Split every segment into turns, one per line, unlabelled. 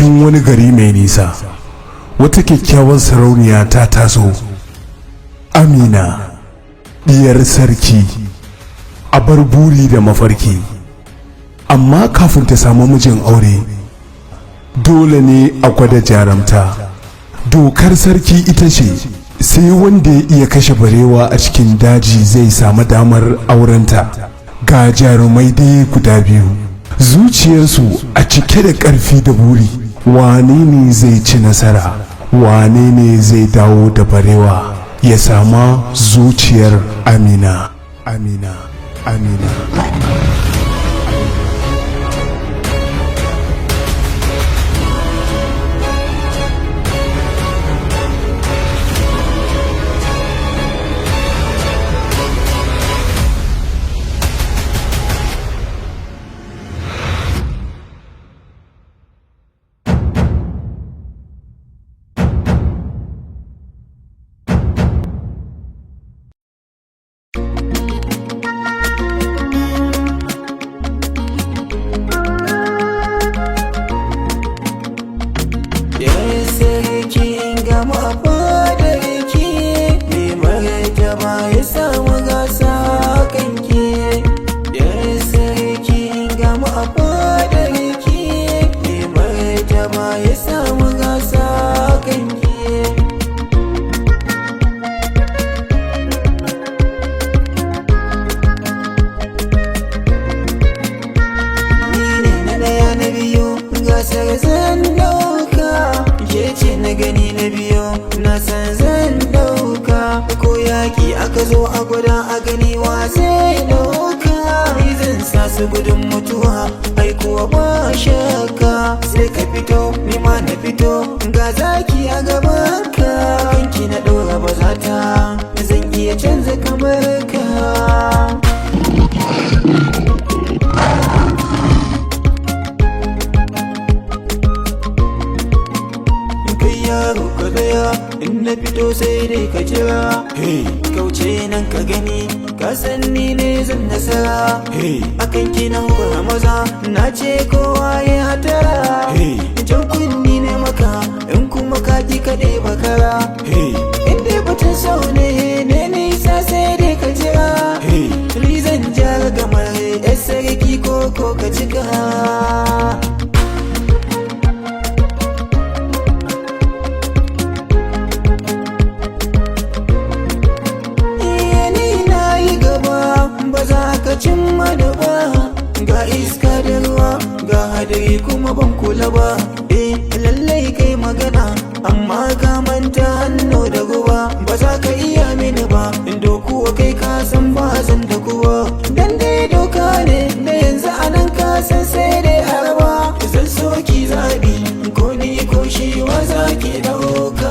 cikin wani gari mai nisa wata kyakkyawar sarauniya ta taso, Amina, diyar sarki, abar buri da mafarki. Amma kafin ta samu mijin aure dole ne a gwada jarumta. Dokar sarki ita ce sai wanda ya iya kashe barewa a cikin daji zai samu damar aurenta. Ga jarumai dai guda biyu, zuciyarsu a cike da ƙarfi da buri. Wane ne zai ci nasara? Wane ne zai dawo da barewa ya sama zuciyar Amina? Amina, Amina.
Zan dauka ke ce na gani na biyo, na san zan dauka. Ko yaki aka zo a gwada a gani wa zai dauka. Ni zan sa su gudun mutuwa, ai kuwa ba shakka. Sai ka fito ni ma na fito, ga zaki a gaban ka. Kanki na dora ba za ta, zan iya canza kamar ka. In na fito sai dai ka jira, kauce nan ka gani, ka san ni ne zan nasara. Akan kina hukura maza, na ce kowa ya hatara. Jan kunni ne maka, in kuma ka ki kaɗe bakara. In dai batun sau ne nisa sai dai ka jira. Ni zan jara gamar yar sarki ko ka cika. Cimma da ba ga iska da ruwa, ga hadari kuma ban kula ba. Lallai kai magana amma ka manta hannu da ruwa. Ba za ka iya mini ba, dokuwa kai ka san ba zan da kuwa. Dan dai doka ne da yanzu anan ka san sai dai araba. Zan so ki zabi ko ni ko shi wa za ki dauka.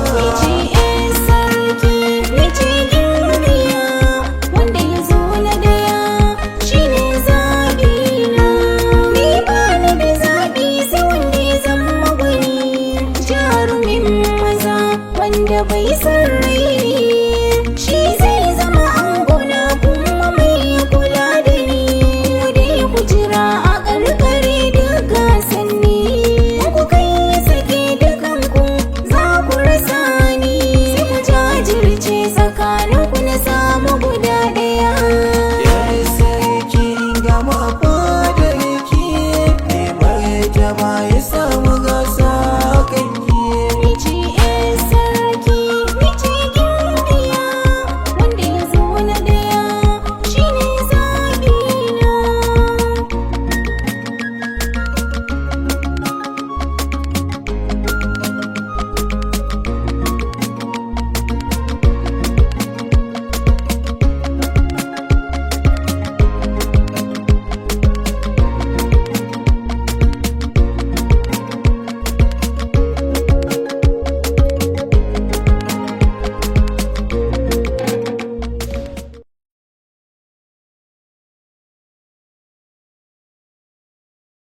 Bai san rai